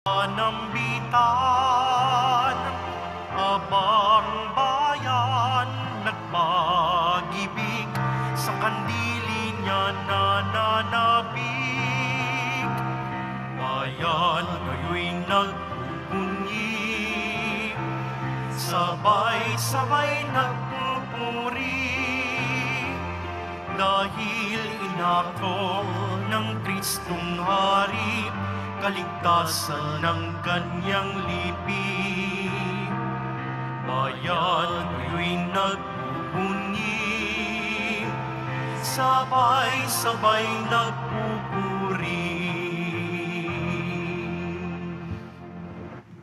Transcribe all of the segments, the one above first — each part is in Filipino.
Nambitan, abang bayan, nagpag-ibig, sa kandili niya nananabig. Bayan ngayo'y nagpupunyi, sabay-sabay nagpupuri, dahil inakong ng Kristong Hari, kaligtasan ng kanyang lipi. Bayan ngayo'y nagpupuni, sabay-sabay nagpupuri.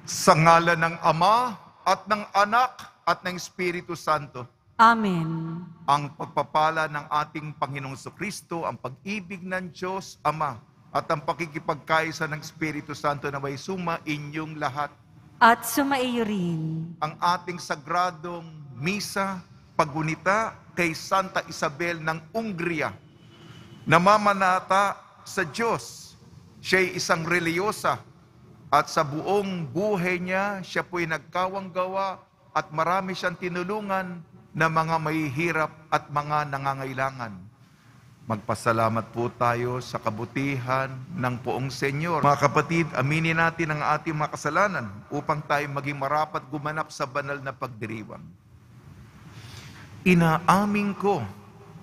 Sa ngalan ng Ama at ng Anak at ng Espiritu Santo. Amen. Ang pagpapala ng ating Panginoong Kristo, ang pag-ibig ng Diyos Ama, at ang pakikipagkaisa ng Espiritu Santo na may suma inyong lahat. At sumaiyo rin. Ang ating sagradong misa, paggunita kay Santa Isabel ng Ungria, namamanata sa Diyos. Siya'y isang reliyosa at sa buong buhay niya, siya po'y nagkawang-gawa at marami siyang tinulungan na mga mahihirap at mga nangangailangan. Magpasalamat po tayo sa kabutihan ng poong Senyor. Mga kapatid, aminin natin ang ating mga kasalanan upang tayo maging marapat gumanap sa banal na pagdiriwang. Inaamin ko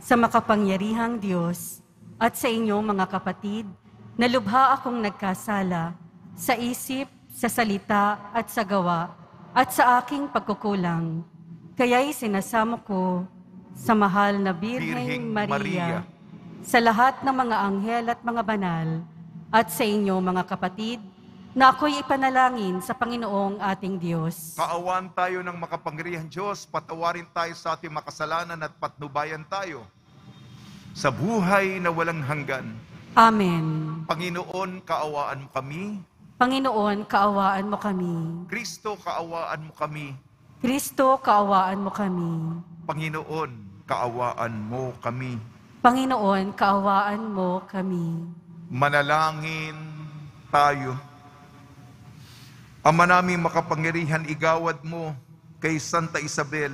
Sa makapangyarihang Diyos at sa inyong mga kapatid, na lubha akong nagkasala sa isip, sa salita at sa gawa at sa aking pagkukulang. Kaya'y sinasamo ko sa mahal na Birheng Maria, sa lahat ng mga anghel at mga banal, at sa inyo mga kapatid, na ako'y ipanalangin sa Panginoong ating Diyos. Kaawaan tayo ng makapangyarihang Diyos, patawarin tayo sa ating makasalanan at patnubayan tayo sa buhay na walang hanggan. Amen. Panginoon, kaawaan mo kami. Panginoon, kaawaan mo kami. Kristo, kaawaan mo kami. Kristo, kaawaan mo kami. Panginoon, kaawaan mo kami. Panginoon, kaawaan mo kami. Manalangin tayo. Ama naming makapangyarihan, igawad mo kay Santa Isabel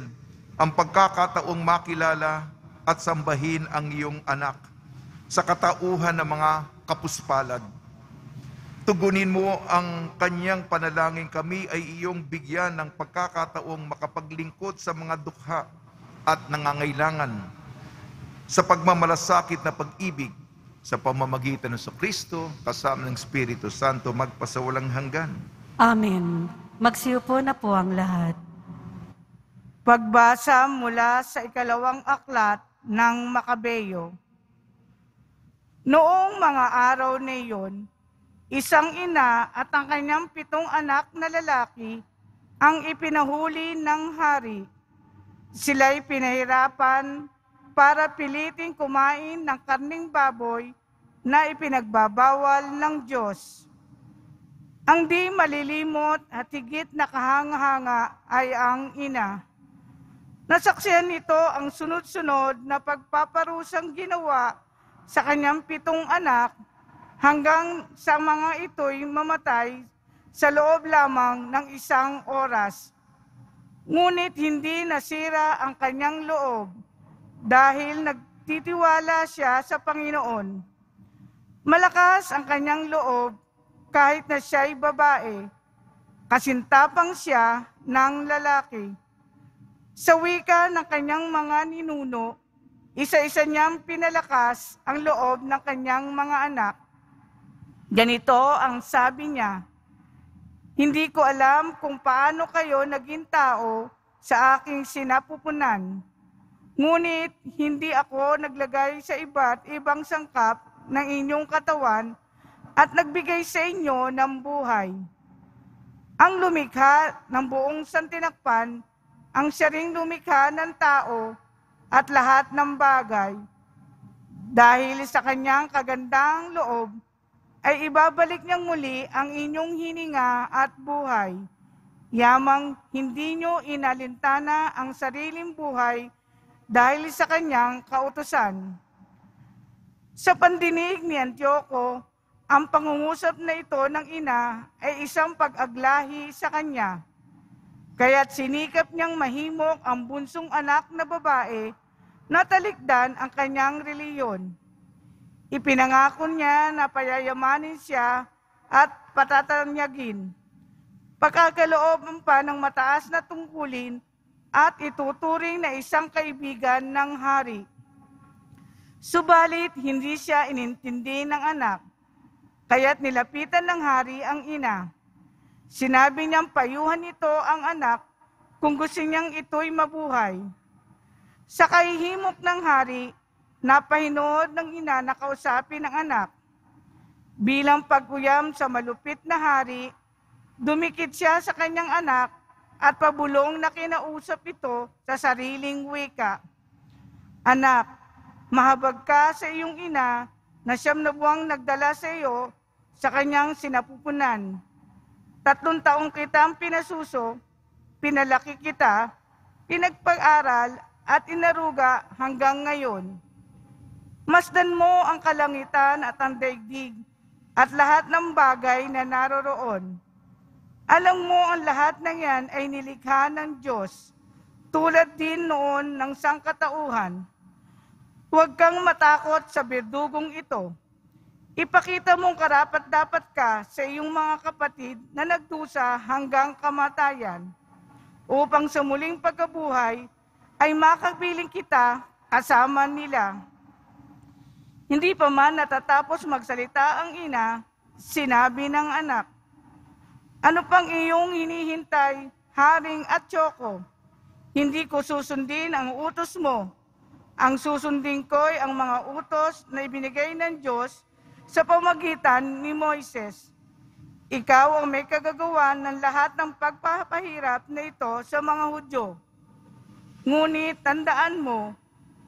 ang pagkakataong makilala at sambahin ang iyong anak sa katauhan ng mga kapuspalad. Tugunin mo ang kanyang panalangin, kami ay iyong bigyan ng pagkakataong makapaglingkod sa mga dukha at nangangailangan sa pagmamalasakit na pag-ibig sa pamamagitan ng Kristo kasama ng Espiritu Santo magpasawalang hanggan. Amen. Magsiupo na po ang lahat. Pagbasa mula sa ikalawang aklat ng Makabeyo. Noong mga araw na iyon, isang ina at ang kanyang 7 anak na lalaki ang ipinahuli ng hari. Sila'y pinahirapan para piliting kumain ng karning baboy na ipinagbabawal ng Diyos. Ang di malilimot at higit na kahanga-hanga ay ang ina. Nasaksihan nito ang sunod-sunod na pagpaparusang ginawa sa kanyang 7 anak hanggang sa mga ito'y mamatay sa loob lamang ng 1 oras. Ngunit hindi nasira ang kanyang loob dahil nagtitiwala siya sa Panginoon. Malakas ang kanyang loob kahit na siya'y babae, kasintapang siya ng lalaki. Sa wika ng kanyang mga ninuno, isa-isa niyang pinalakas ang loob ng kanyang mga anak. Ganito ang sabi niya, "Hindi ko alam kung paano kayo naging tao sa aking sinapupunan. Ngunit hindi ako naglagay sa iba't ibang sangkap ng inyong katawan at nagbigay sa inyo ng buhay. Ang lumikha ng buong santinakpan, ang siya ring lumikha ng tao at lahat ng bagay. Dahil sa kanyang kagandang loob, ay ibabalik niyang muli ang inyong hininga at buhay. Yamang hindi nyo inalintana ang sariling buhay dahil sa kanyang kautusan." Sa pandinig ni Antioco, ang pangungusap na ito ng ina ay isang pag-aglahi sa kanya. Kaya't sinikap niyang mahimok ang bunsong anak na babae na talikdan ang kanyang reliyon. Ipinangako niya na payayamanin siya at patatanyagin. Pagkakalooban pa ng mataas na tungkulin at ituturing na isang kaibigan ng hari. Subalit hindi siya inintindi ng anak, kaya't nilapitan ng hari ang ina. Sinabi niyang payuhan ito ang anak kung gusto niyang ito'y mabuhay. Sa kahihimok ng hari, napahinood ng ina na kausapin ng anak. Bilang pag-uyam sa malupit na hari, dumikit siya sa kanyang anak at pabulong na kinausap ito sa sariling wika. Anak, mahabag ka sa iyong ina na 9 na buwang nagdala sa iyo sa kanyang sinapupunan. 3 taong kitang pinasuso, pinalaki kita, pinagpag-aral at inaruga hanggang ngayon. Masdan mo ang kalangitan at ang daigdig at lahat ng bagay na naroroon. Alam mo ang lahat ng yan ay nilikha ng Diyos, tulad din noon ng sangkatauhan. Huwag kang matakot sa berdugong ito. Ipakita mong karapat-dapat ka sa iyong mga kapatid na nagdusa hanggang kamatayan, upang sa muling pagkabuhay ay makapiling kita kasama nila. Hindi pa man natatapos magsalita ang ina, sinabi ng anak, ano pang iyong hinihintay, Haring Atsyoko? Hindi ko susundin ang utos mo. Ang susundin ko'y ang mga utos na ibinigay ng Diyos sa pamagitan ni Moises. Ikaw ang may kagagawan ng lahat ng pagpapahirap na ito sa mga Hudyo. Ngunit tandaan mo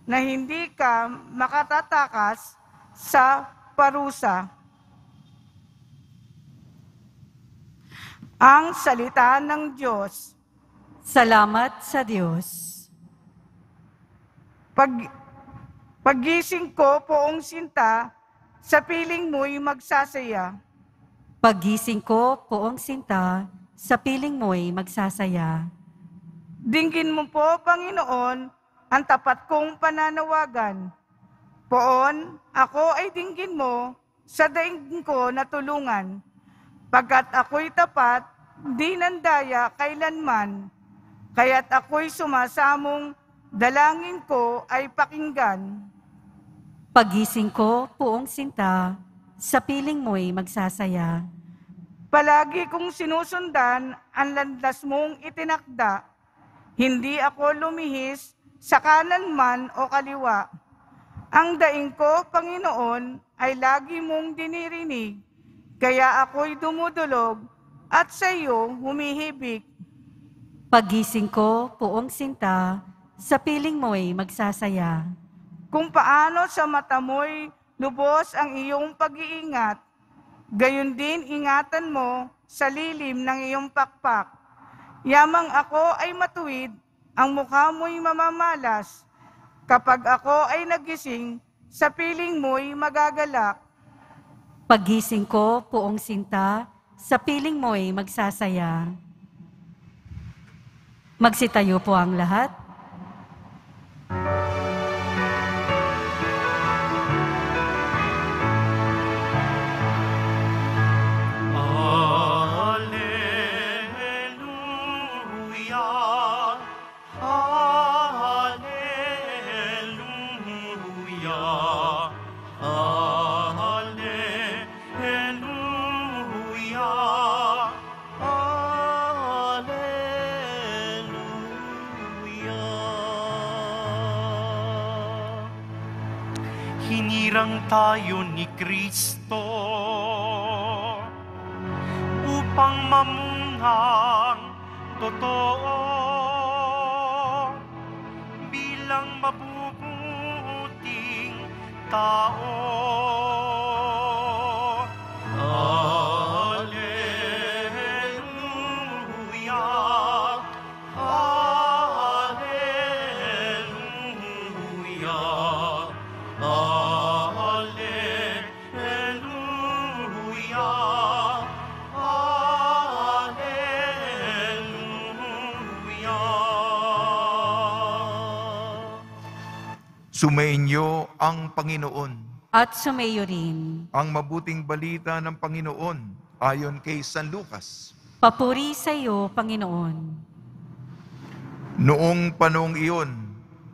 na hindi ka makatatakas sa parusa. Ang salita ng Diyos. Salamat sa Diyos. Paggising ko, poong sinta, sa piling mo'y magsasaya. Paggising ko, poong sinta, sa piling mo'y magsasaya. Dinggin mo po, Panginoon, ang tapat kong pananawagan. Poon, ako ay dinggin mo sa daing ko na tulungan. Pagkat ako'y tapat, di nandaya kailanman. Kaya't ako'y sumasamong, dalangin ko ay pakinggan. Paggising ko, poong sinta, sa piling mo'y magsasaya. Palagi kong sinusundan ang landas mong itinakda. Hindi ako lumihis sa kanan man o kaliwa. Ang daing ko, Panginoon, ay lagi mong dinirinig, kaya ako'y dumudulog at sa iyo humihibik. Paggising ko, poong sinta, sa piling mo'y magsasaya. Kung paano sa mata mo'y lubos ang iyong pag-iingat, gayon din ingatan mo sa lilim ng iyong pakpak. Yamang ako ay matuwid, ang mukha mo'y mamamalas. Kapag ako ay nagising, sa piling mo'y magagalak. Paggising ko, poong sinta, sa piling mo'y magsasaya. Magsitayo po ang lahat. Hinirang tayo ni Kristo upang mamunghang totoo bilang mabubuting tao. Sumainyo ang Panginoon. At sumayo rin. Ang mabuting balita ng Panginoon ayon kay San Lucas. Papuri sa iyo, Panginoon. Noong panahong iyon,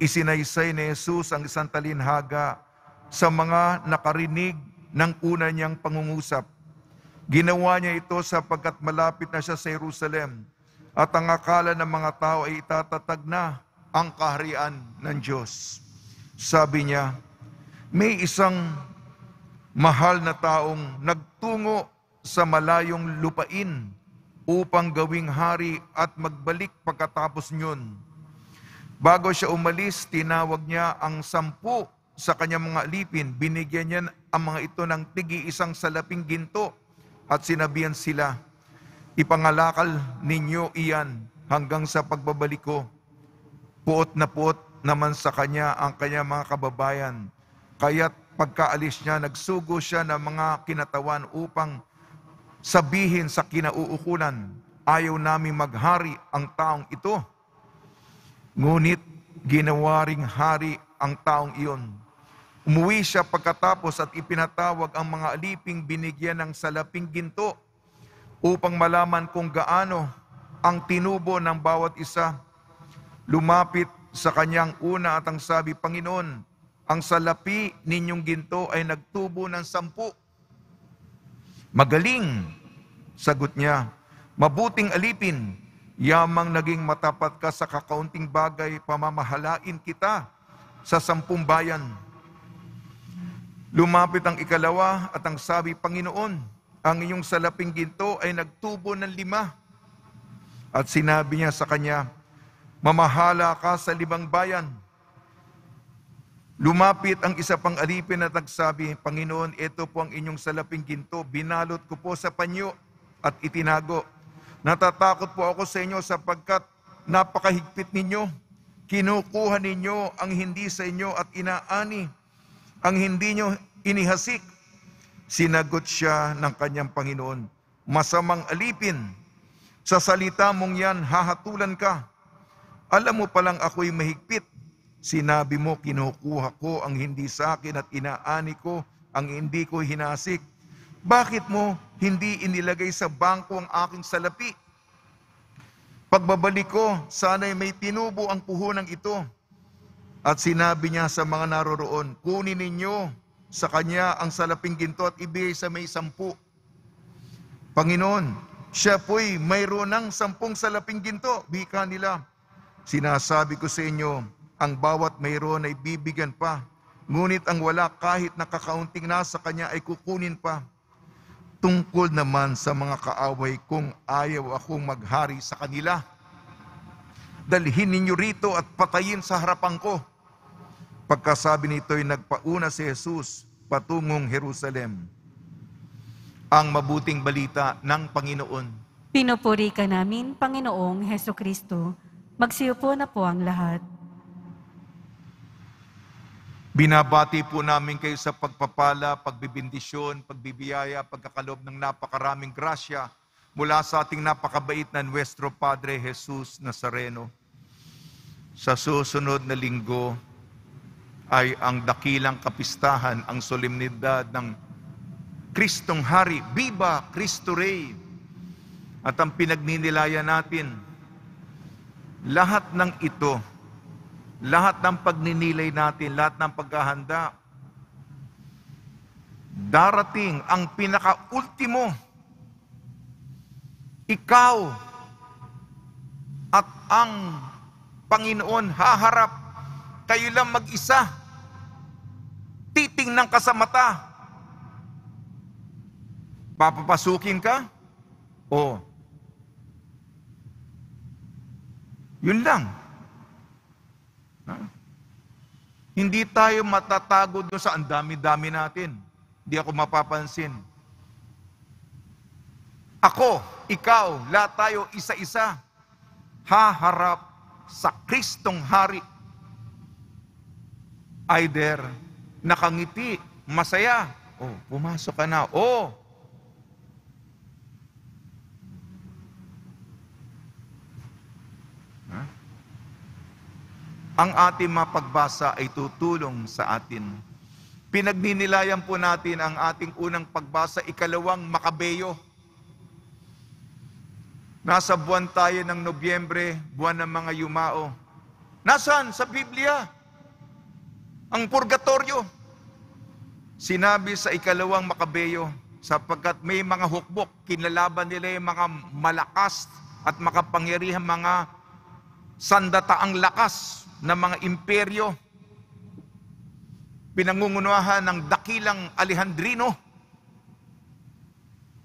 isinaysay ni Jesus ang isang talinhaga sa mga nakarinig ng una niyang pangungusap. Ginawa niya ito sapagkat malapit na siya sa Jerusalem at ang akala ng mga tao ay itatatag na ang kaharian ng Diyos. Sabi niya, may isang mahal na taong nagtungo sa malayong lupain upang gawing hari at magbalik pagkatapos niyon. Bago siya umalis, tinawag niya ang 10 sa kanyang mga alipin. Binigyan niya ang mga ito ng tig-iisang salaping ginto at sinabihan sila, ipangalakal ninyo iyan hanggang sa pagbabalik ko. Puot na puot naman sa kanya ang kanyang mga kababayan. Kaya't pagkaalis niya, nagsugo siya ng mga kinatawan upang sabihin sa kinauukulan, ayaw namin maghari ang taong ito. Ngunit ginawa ring hari ang taong iyon. Umuwi siya pagkatapos at ipinatawag ang mga aliping binigyan ng salaping ginto upang malaman kung gaano ang tinubo ng bawat isa. Lumapit sa kanyang una at ang sabi, Panginoon, ang salapi ninyong ginto ay nagtubo ng 10. Magaling, sagot niya, mabuting alipin, yamang naging matapat ka sa kakaunting bagay, pamamahalain kita sa 10 bayan. Lumapit ang ikalawa at ang sabi, Panginoon, ang iyong salaping ginto ay nagtubo ng 5. At sinabi niya sa kanya, mamahala ka sa 5 bayan. Lumapit ang isa pang alipin at nagsabi, Panginoon, ito po ang inyong salaping ginto. Binalot ko po sa panyo at itinago. Natatakot po ako sa inyo sapagkat napakahigpit ninyo. Kinukuha ninyo ang hindi sa inyo at inaani ang hindi nyo inihasik. Sinagot siya ng kanyang Panginoon, masamang alipin, sa salita mong yan hahatulan ka. Alam mo palang ako'y mahigpit. Sinabi mo, kinukuha ko ang hindi sa akin at inaani ko ang hindi ko hinasik. Bakit mo hindi inilagay sa bangko ang aking salapi? Pagbabalik ko, sana'y may tinubo ang puhunang ito. At sinabi niya sa mga naroroon, kunin ninyo sa kanya ang salaping ginto at ibigay sa may 10. Panginoon, siya po'y mayroon ng 10 salaping ginto. Bika nila, sinasabi ko sa inyo, ang bawat mayroon ay bibigyan pa. Ngunit ang wala kahit nakakaunting nasa kanya ay kukunin pa. Tungkol naman sa mga kaaway kung ayaw akong maghari sa kanila, dalhin ninyo rito at patayin sa harapan ko. Pagkasabi nito'y nagpauna si Jesus patungong Jerusalem. Ang mabuting balita ng Panginoon. Pinupuri ka namin, Panginoong Hesukristo. Magsiupo na po ang lahat. Binabati po namin kayo sa pagpapala, pagbibindisyon, pagbibiyaya, pagkakalob ng napakaraming grasya mula sa ating napakabait na Nuestro Padre Jesus Nazareno. Sa susunod na linggo ay ang dakilang kapistahan, ang solemnidad ng Kristong Hari, Viva Cristo Rey. At ang pinagninilayan natin, lahat ng ito, lahat ng pagninilay natin, lahat ng paghahanda, darating ang pinaka-ultimo. Ikaw at ang Panginoon haharap. Kayo lang mag-isa. Titingnan ka sa mata. Papapasukin ka? O. Yun lang. Hindi tayo matatago doon sa ang dami-dami natin. Hindi ako mapapansin. Ako, ikaw, lahat tayo isa-isa haharap sa Kristong Hari. Either nakangiti, masaya, oh, pumasok ka na, oh. ang ating mapagbasa ay tutulong sa atin. Pinagninilayan po natin ang ating unang pagbasa, ikalawang Makabeyo. Nasa buwan tayo ng Nobyembre, buwan ng mga yumao. Nasaan? Sa Biblia. Ang purgatorio. Sinabi sa ikalawang Makabeyo, sapagkat may mga hukbok, kinalaban nila yung mga malakas at makapangyarihang mga sandataang lakas na mga imperyo. Pinangungunahan ng dakilang Alejandrino.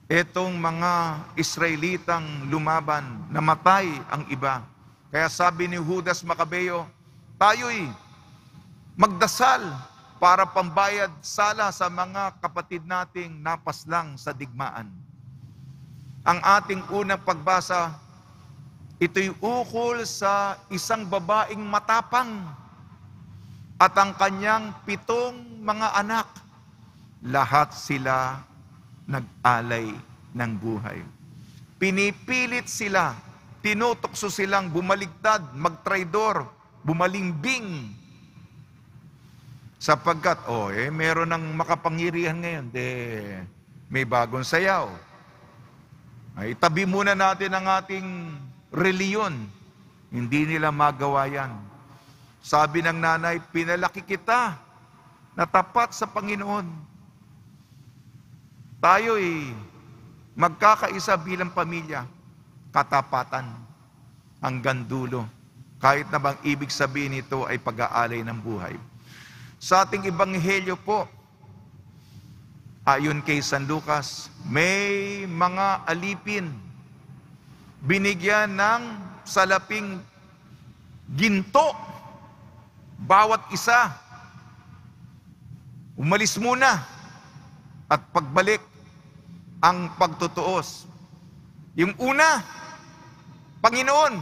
Etong mga Israelitang lumaban, namatay ang iba. Kaya sabi ni Judas Macabeo, tayo'y magdasal para pambayad sala sa mga kapatid nating napaslang sa digmaan. Ang ating unang pagbasa, ito'y ukol sa isang babaeng matapang at ang kanyang 7 mga anak. Lahat sila nag-alay ng buhay. Pinipilit sila, tinutokso silang bumaligtad, magtraidor, bumalingbing. Sapagkat, meron ng makapangyarihan ngayon, may bagong sayaw. Ay, tabi muna natin ang ating reliyon. Hindi nila magawa yan. Sabi ng nanay, pinalaki kita na tapat sa Panginoon. Tayo'y magkakaisa bilang pamilya, katapatan hanggang dulo. Kahit na bang ibig sabihin nito ay pag-aalay ng buhay. Sa ating ebanghelyo po, ayon kay San Lucas, may mga alipin binigyan ng salaping ginto. Bawat isa, umalis muna at pagbalik ang pagtutuos. Yung una, Panginoon,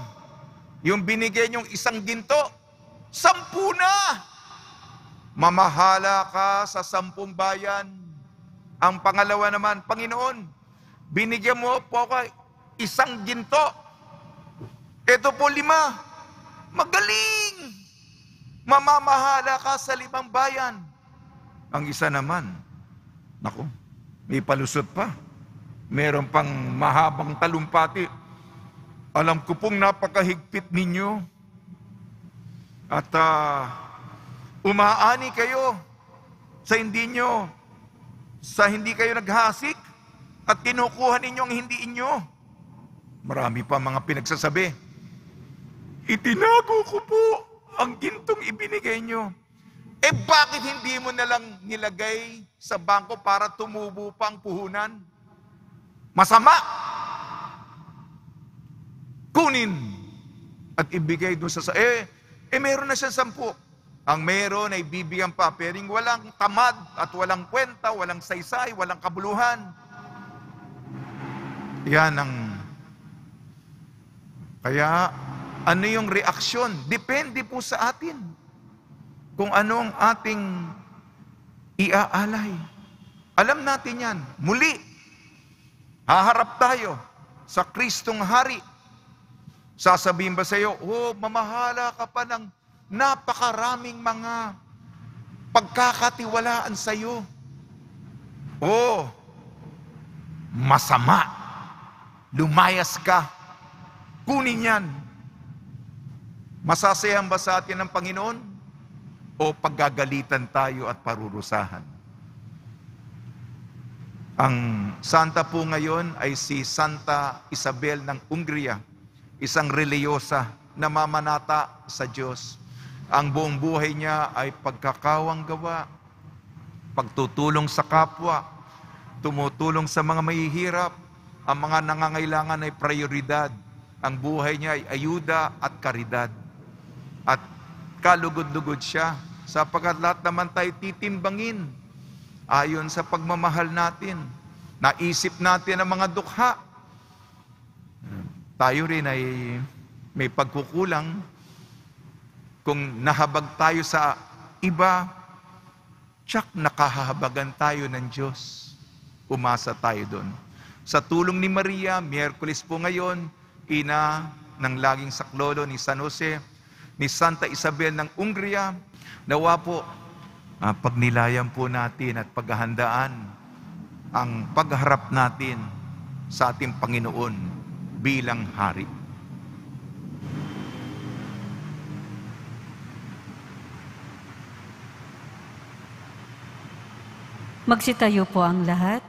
yung binigay niyong 1 ginto, 10 na! Mamahala ka sa 10 bayan. Ang pangalawa naman, Panginoon, binigyan mo po ako 1 ginto. Ito po 5. Magaling! Mamamahala ka sa 5 bayan. Ang isa naman, naku, may palusot pa. Meron pang mahabang talumpati. Alam ko pong napakahigpit ninyo. At umaani kayo sa hindi kayo naghasik at kinukuha ninyo ang hindi inyo. Marami pa mga pinagsasabi. Itinago ko po ang gintong ibinigay nyo. Bakit hindi mo nalang nilagay sa bangko para tumubo pa ang puhunan? Masama! Kunin at ibigay doon sa... meron na siya 10. Ang meron ay bibigyan pa, pero walang tamad at walang kwenta, walang saysay, walang kabuluhan. Yan ang... Kaya, ano yung reaksyon? Depende po sa atin. Kung ano ang ating iaalay. Alam natin yan. Muli, haharap tayo sa Kristong Hari. Sasabihin ba sa iyo, mamahala ka pa ng napakaraming mga pagkakatiwalaan sa iyo. Masama. Lumayas ka. Kunin yan. Masasayahan ba sa atin ng Panginoon? O paggagalitan tayo at parurusahan? Ang santa po ngayon ay si Santa Isabel ng Ungria, isang reliyosa na mamanata sa Diyos. Ang buong buhay niya ay pagkakawang gawa, pagtutulong sa kapwa, tumutulong sa mga mahihirap, ang mga nangangailangan ay prioridad. Ang buhay niya ay ayuda at karidad. At kalugod-lugod siya, sapagkat lahat naman tayo titimbangin ayon sa pagmamahal natin. Naisip natin ang mga dukha. Tayo rin ay may pagkukulang. Kung nahabag tayo sa iba, nakahahabagan tayo ng Diyos. Umasa tayo doon. Sa tulong ni Maria, Miyerkules po ngayon, ina ng laging saklolo ni San Jose, ni Santa Isabel ng Ungria. Nawa po, pagnilayan po natin at paghahandaan ang pagharap natin sa ating Panginoon bilang Hari. Magsitayo po ang lahat.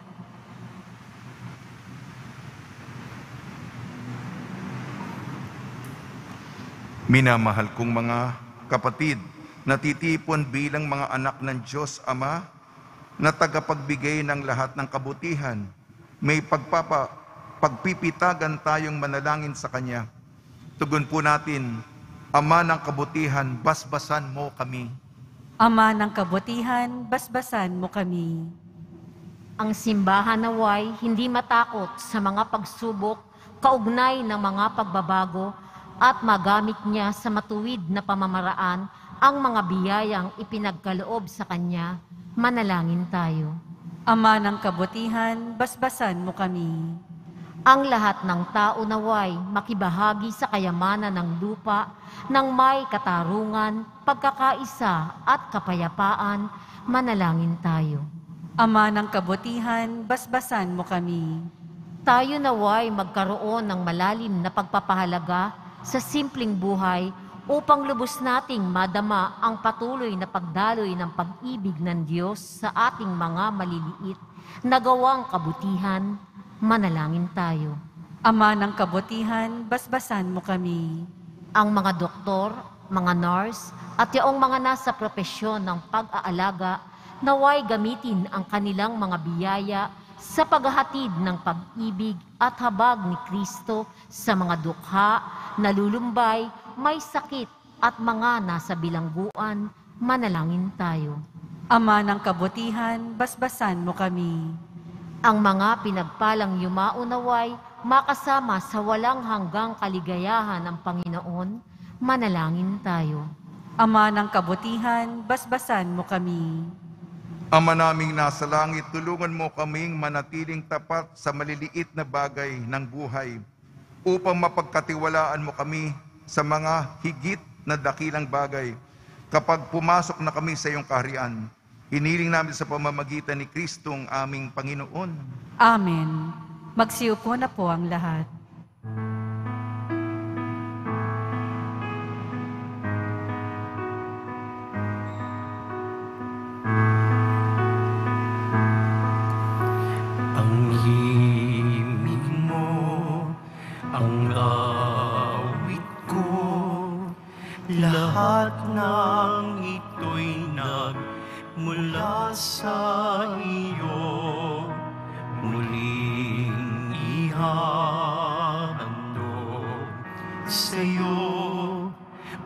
Minamahal kong mga kapatid, natitipon bilang mga anak ng Diyos Ama na tagapagbigay ng lahat ng kabutihan. May pagpipitagan tayong manalangin sa Kanya. Tugon po natin, Ama ng kabutihan, basbasan mo kami. Ama ng kabutihan, basbasan mo kami. Ang simbahan naway hindi matakot sa mga pagsubok, kaugnay ng mga pagbabago, at magamit niya sa matuwid na pamamaraan ang mga biyayang ipinagkaloob sa Kanya. Manalangin tayo. Ama ng kabutihan, basbasan mo kami. Ang lahat ng tao naway makibahagi sa kayamanan ng lupa ng may katarungan, pagkakaisa at kapayapaan. Manalangin tayo. Ama ng kabutihan, basbasan mo kami. Tayo naway magkaroon ng malalim na pagpapahalaga sa simpleng buhay upang lubos nating madama ang patuloy na pagdaloy ng pag-ibig ng Diyos sa ating mga maliliit na gawang kabutihan. Manalangin tayo. Ama ng kabutihan, basbasan mo kami. Ang mga doktor, mga nurse, at yaong mga nasa propesyon ng pag-aalaga, naway gamitin ang kanilang mga biyaya sa paghahatid ng pag-ibig at habag ni Kristo sa mga dukha, nalulumbay, may sakit at mga nasa bilangguan. Manalangin tayo. Ama ng kabutihan, basbasan mo kami. Ang mga pinagpalang yumao naway makasama sa walang hanggang kaligayahan ng Panginoon. Manalangin tayo. Ama ng kabutihan, basbasan mo kami. Ama naming nasa langit, tulungan mo kaming manatiling tapat sa maliliit na bagay ng buhay upang mapagkatiwalaan mo kami sa mga higit na dakilang bagay. Kapag pumasok na kami sa iyong kaharian, hiniling namin sa pamamagitan ni Kristong aming Panginoon. Amen. Magsiupo na po ang lahat. Ang himig mo, ang awit ko, lahat ng ito'y nagmula sa iyo. Muling ihahandog sa iyo,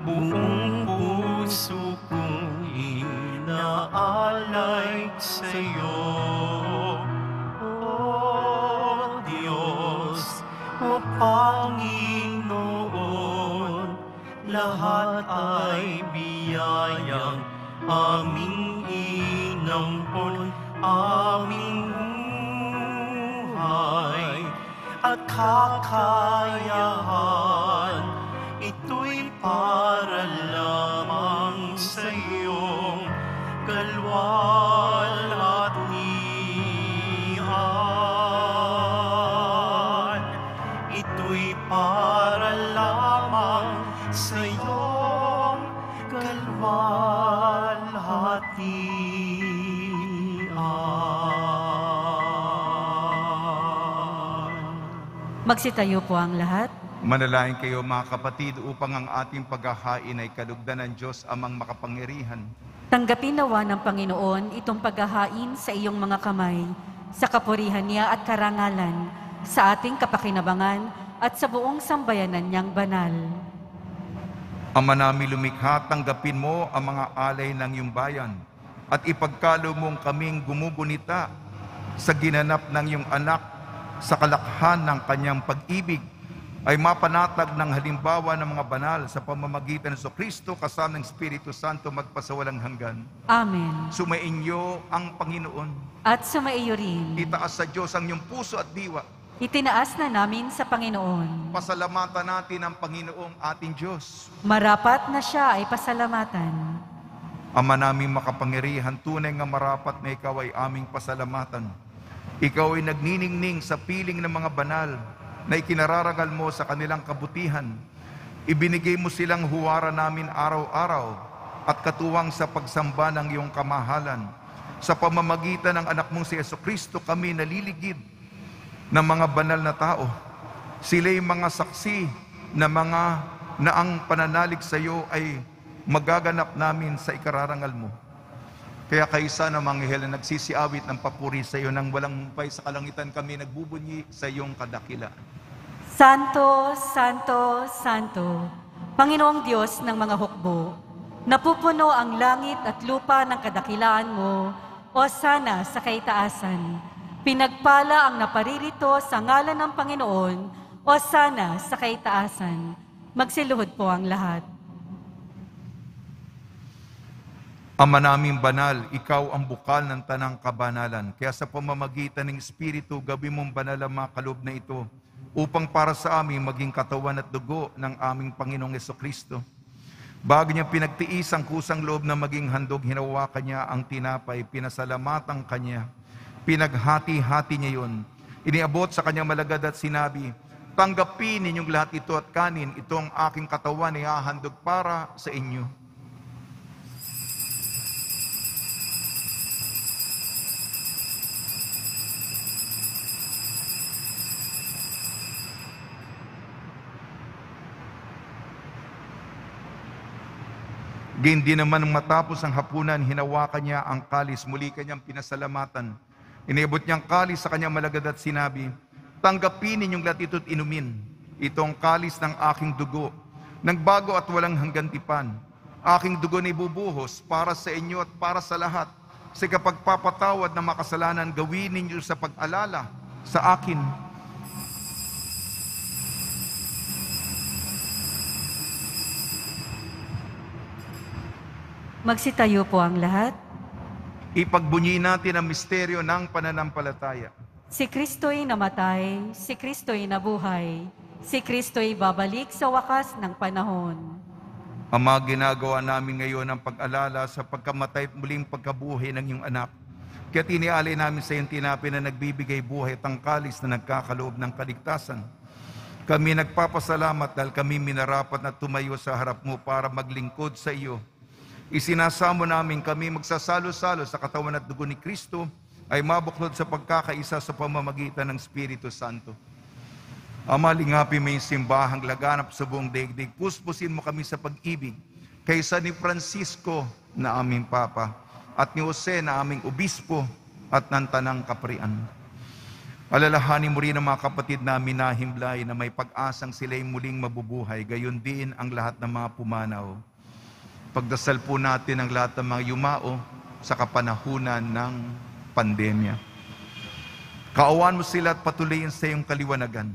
buong puso kong inaalay sa iyo. O Diyos, o Panginoon, lahat ay biyayang aming inampon, aming buhay at kakayahan. Ito'y para lamang sa iyong kalwalhatian. Ito'y para lamang sa iyong kalwalhatian. Magsitayo po ang lahat. Manalangin kayo mga kapatid upang ang ating paghahain ay kalugdan ng Diyos amang makapangyarihan. Tanggapin nawa ng Panginoon itong paghahain sa iyong mga kamay, sa kapurihan niya at karangalan, sa ating kapakinabangan at sa buong sambayanan niyang banal. Ama namin lumikha, tanggapin mo ang mga alay ng iyong bayan at ipagkalo mong kaming gumugunita sa ginanap ng iyong anak sa kalakhan ng kanyang pag-ibig ay mapanatag ng halimbawa ng mga banal sa pamamagitan ng Kristo kasama ng Espiritu Santo magpasawalang hanggan. Amen. Sumainyo ang Panginoon. At sumaiyo rin. Itaas sa Diyos ang iyong puso at diwa itinaas na namin sa Panginoon. Pasalamatan natin ang Panginoong ating Diyos. Marapat na siya ay pasalamatan. Ama naming makapangyarihan, tunay nga marapat na ikaw ay aming pasalamatan. Ikaw ay nagniningning sa piling ng mga banal na ikinararangal mo sa kanilang kabutihan. Ibinigay mo silang huwara namin araw-araw at katuwang sa pagsamba ng iyong kamahalan. Sa pamamagitan ng anak mong si Jesucristo, kami naliligid ng mga banal na tao. Sila'y mga saksi na ang pananalig sa iyo ay magaganap namin sa ikararangal mo. Kaya kaisa ng mga anghel na nagsisiawit ng papuri sa iyo nang walang humpay sa kalangitan, kami nagbubunyi sa iyong kadakilaan. Santo, Santo, Santo, Panginoong Diyos ng mga hukbo, napupuno ang langit at lupa ng kadakilaan mo, o sana sa kaitaasan. Pinagpala ang naparirito sa ngalan ng Panginoon, o sana sa kaitaasan. Magsiluhod po ang lahat. Ama naming banal, ikaw ang bukal ng tanang kabanalan. Kaya sa pamamagitan ng Espiritu, gawin mong banal ang mga kaloob na ito, upang para sa amin maging katawan at dugo ng aming Panginoong Jesucristo. Bago niya pinagtiis ang kusang loob na maging handog, hinawakan niya ang tinapay, pinasalamatan kanya, pinaghati-hati niya yun, iniabot sa kanyang malagad at sinabi, tanggapin ninyong lahat ito at kanin, ito ang aking katawan na ihahandog para sa inyo. Hindi naman matapos ang hapunan, hinawakan niya ang kalis, muli kanyang pinasalamatan. Iniabot niyang kalis sa kanyang malagad at sinabi, tanggapin ninyong lahat ito't inumin. Ito ang kalis ng aking dugo, nagbago at walang hanggan tipan. Aking dugo na ibubuhos para sa inyo at para sa lahat. Sa kapagpapatawad ng makasalanan, gawin ninyo sa pag-alala sa akin. Magsitayo po ang lahat. Ipagbunyi natin ang misteryo ng pananampalataya. Si Kristo'y namatay, si Kristo'y nabuhay, si Kristo'y babalik sa wakas ng panahon. Ama, ginagawa namin ngayon ang pag-alala sa pagkamatay at muling pagkabuhay ng iyong anak. Kaya tinialay namin sa iyong tinapay na nagbibigay buhay at ang kalis na nagkakaloob ng kaligtasan. Kami nagpapasalamat dahil kami minarapat na tumayo sa harap mo para maglingkod sa iyo. Isinasamo namin kami magsasalo-salo sa katawan at dugo ni Kristo ay mabuklod sa pagkakaisa sa pamamagitan ng Espiritu Santo. Ama, lingapin mo yung simbahang laganap sa buong daigdig. Puspusin mo kami sa pag-ibig kaysa ni Francisco na aming Papa at ni Jose na aming Obispo at ng Tanang Kaprian. Alalahanin mo rin ang mga kapatid namin na himlay na may pag-asang sila'y muling mabubuhay, gayon din ang lahat ng mga pumanaw. Pagdasal po natin ang lahat ng mga yumao sa kapanahunan ng pandemya. Kaawan mo sila at patuloyin sa iyong kaliwanagan.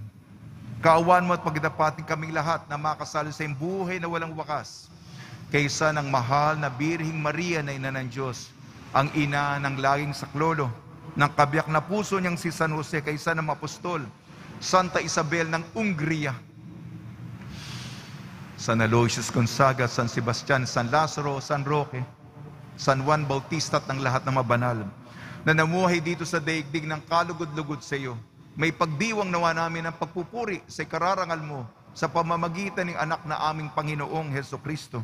Kaawan mo at pagdapatin kaming lahat na makasalo sa iyong buhay na walang wakas. Kaysa ng mahal na Birhing Maria na ina ng Diyos, ang ina ng laging saklolo, ng kabiyak na puso niyang si San Jose, kaysa ng apostol, Santa Isabel ng Ungria, San Aloysius Gonzaga, San Sebastian, San Lazaro, San Roque, San Juan Bautista at ng lahat ng mabanal na namuhay dito sa daigdig ng kalugod-lugod sa iyo. May pagdiwang nawa namin ang pagpupuri sa ikararangal mo sa pamamagitan ng anak na aming Panginoong Hesukristo.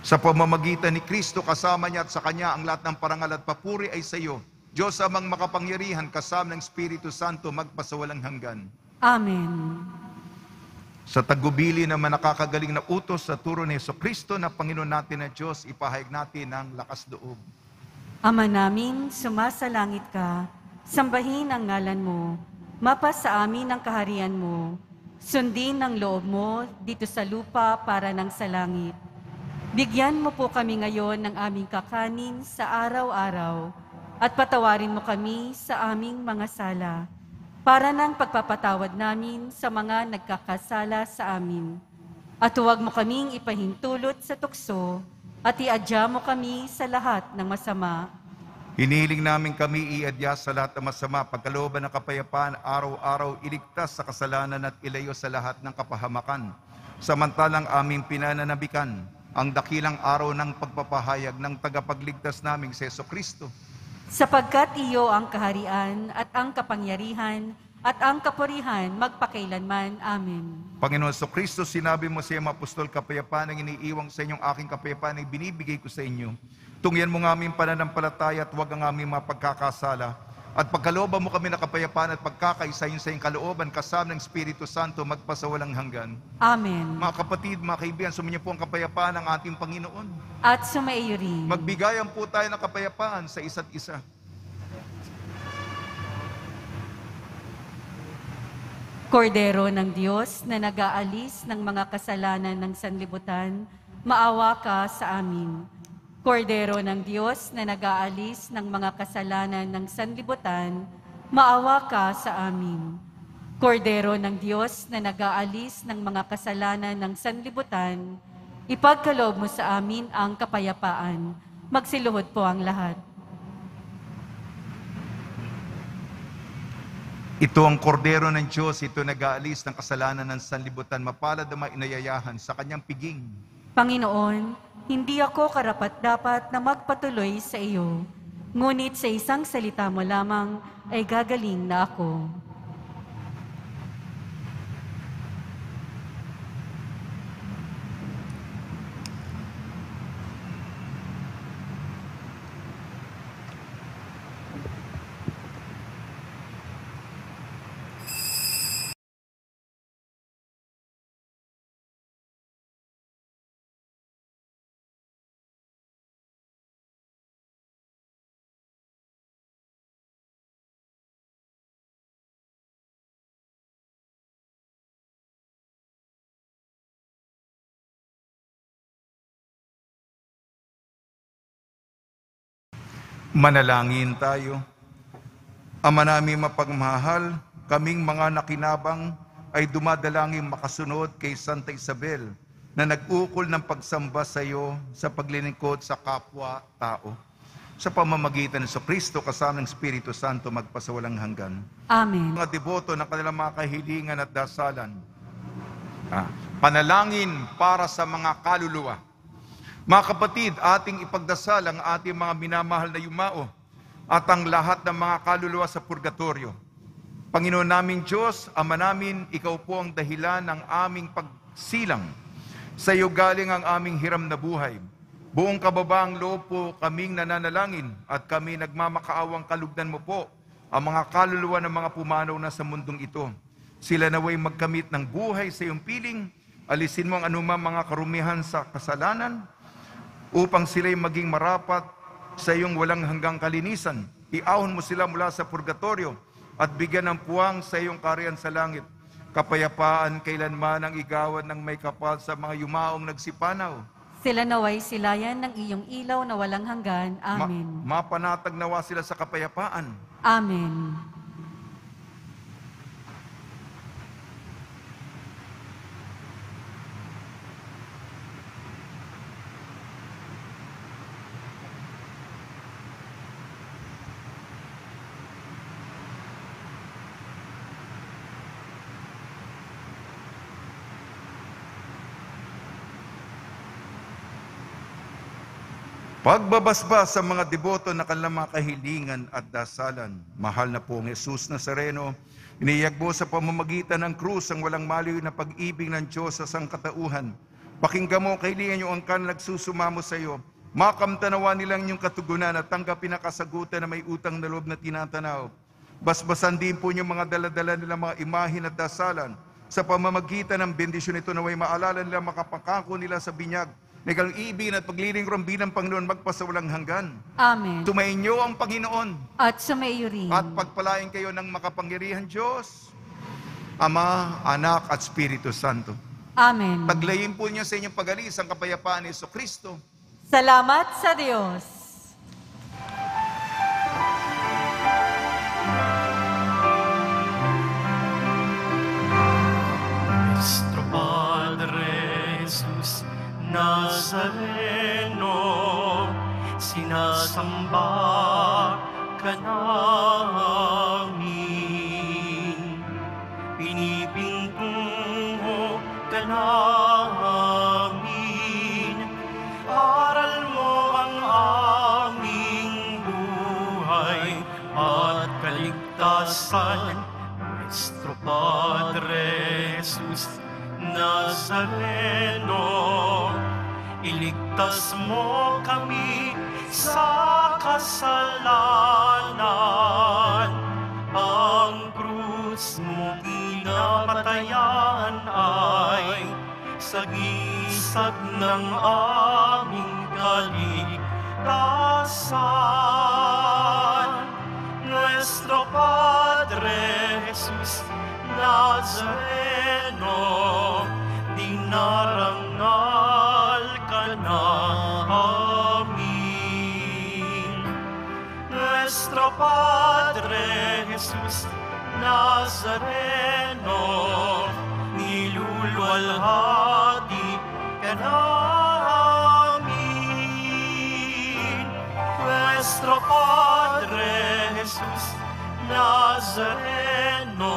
Sa pamamagitan ni Kristo, kasama niya at sa Kanya ang lahat ng parangal at papuri ay sa iyo. Diyos amang makapangyarihan, kasama ng Espiritu Santo, magpasawalang hanggan. Amen. Sa tagubili naman nakakagaling na utos sa turo ni Jesucristo na Panginoon natin na Diyos, ipahayag natin ng lakas loob. Ama namin, sumasalangit ka, sambahin ang ngalan mo, mapas sa amin ang kaharian mo, sundin ang loob mo dito sa lupa para nang sa langit. Bigyan mo po kami ngayon ng aming kakanin sa araw-araw at patawarin mo kami sa aming mga sala, para ng pagpapatawad namin sa mga nagkakasala sa amin. At huwag mo kaming ipahintulot sa tukso at iadya mo kami sa lahat ng masama. Hinihiling namin kami iadya sa lahat ng masama, pagkalooban ng kapayapaan, araw-araw iligtas sa kasalanan at ilayo sa lahat ng kapahamakan. Samantalang aming pinananabikan ang dakilang araw ng pagpapahayag ng tagapagligtas naming si Jesucristo. Sapagkat iyo ang kaharian at ang kapangyarihan at ang kapurihan magpakailanman. Amen. Panginoon Jesucristo, sinabi mo sa iyong apostol, kapayapaan ang iniiwang sa inyong aking kapayapaan ay binibigay ko sa inyo. Tungyan mo ng aming pananampalataya at huwag ang aming mapagkakasala. At pagkalooban mo kami na kapayapaan at pagkakaisahin sa iyong kalooban kasama ng Espiritu Santo magpasawalang hanggan. Amen. Mga kapatid, mga kaibigan, sumainyo po ang kapayapaan ng ating Panginoon. At sumaiyo rin. Magbigayan po tayo ng kapayapaan sa isa't isa. Kordero ng Diyos na nag-aalis ng mga kasalanan ng sanlibutan, maawa ka sa amin. Kordero ng Diyos na nag-aalis ng mga kasalanan ng sanlibutan, maawa ka sa amin. Kordero ng Diyos na nag-aalis ng mga kasalanan ng sanlibutan, ipagkaloob mo sa amin ang kapayapaan. Magsiluhod po ang lahat. Ito ang kordero ng Diyos, ito nag-aalis ng kasalanan ng sanlibutan, mapalad ang mga inayayahan sa kanyang piging. Panginoon, hindi ako karapat-dapat na magpatuloy sa iyo, ngunit sa isang salita mo lamang ay gagaling na ako. Manalangin tayo. Ama namin mapagmahal, kaming mga nakinabang ay dumadalangin makasunod kay Santa Isabel na nag-ukol ng pagsamba sa iyo sa paglilingkod sa kapwa-tao. Sa pamamagitan ng Kristo kasama ng Espiritu Santo magpasawalang hanggan. Amen. Mga deboto ng kanilang mga kahilingan at dasalan. Panalangin para sa mga kaluluwa. Mga kapatid, ating ipagdasal ang ating mga minamahal na yumao at ang lahat ng mga kaluluwa sa purgatorio. Panginoon naming Diyos, Ama namin, Ikaw po ang dahilan ng aming pagsilang. Sa iyo galing ang aming hiram na buhay. Buong kababaang loob po kaming nananalangin at kami nagmamakaawang kalugdan mo po ang mga kaluluwa ng mga pumanaw na sa mundong ito. Sila naway magkamit ng buhay sa iyong piling, alisin mo ang anumang mga karumihan sa kasalanan, upang sila'y maging marapat sa iyong walang hanggang kalinisan. Iahon mo sila mula sa purgatorio at bigyan ng puwang sa iyong kaharian sa langit. Kapayapaan kailanman ang igawan ng may kapal sa mga yumaong nagsipanaw. Sila naway silayan ng iyong ilaw na walang hanggan. Amen. Mapanatag nawa sila sa kapayapaan. Amen. Pagbabasbas sa mga deboto na kanilang mga kahilingan at dasalan. Mahal na pong Jesus Nazareno, iniyag mo sa pamamagitan ng krus ang walang maliw na pag-ibig ng Diyos sa sangkatauhan. Pakinggan mo, kahilingan yung angkan nagsusumamo sa iyo. Makamtanawa nilang inyong katugunan at tanggapin ang kasagutan na may utang na loob na tinatanaw. Basbasan din po yung mga daladala nilang mga imahin at dasalan. Sa pamamagitan ng bendisyon ito naway maalala nila makapangako nila sa binyag. Nagalang ibig at paglilingkuran bilang Panginoon magpasawalang hanggan. Amen. Tumainyo ang Panginoon. At sumaiyo rin. At pagpalain kayo ng makapangyarihan Diyos, Ama, Anak at Espiritu Santo. Amen. Paglayin po niyo sa inyong pag-alis ang kapayapaan ni Jesucristo. Salamat sa Diyos. Nuestro Padre Jesus Nazareno, sinasamba ka namin. Pinipintong mo ka namin. Aral mo ang aming buhay at kaligtasan. Nuestro Padre Jesus Nazareno, iligtas mo kami sa kasalanan. Ang krus mo pinapatayan ay sagisag ng aming kaligtasan. Nuestro Padre Jesus Nazareno, dinarangal ka namin. Nuestro Padre Jesus Nazareno, niluluwalhati ka namin. Nuestro Padre Jesus Nazareno,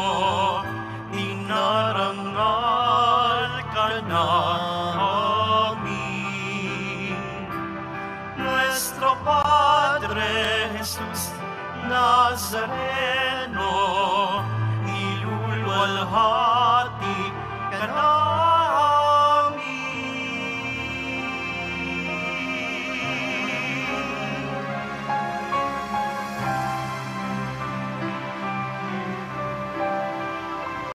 dinarangal ka namin. Nuestro Padre Jesus Nazareno, niluluwalhati ka namin.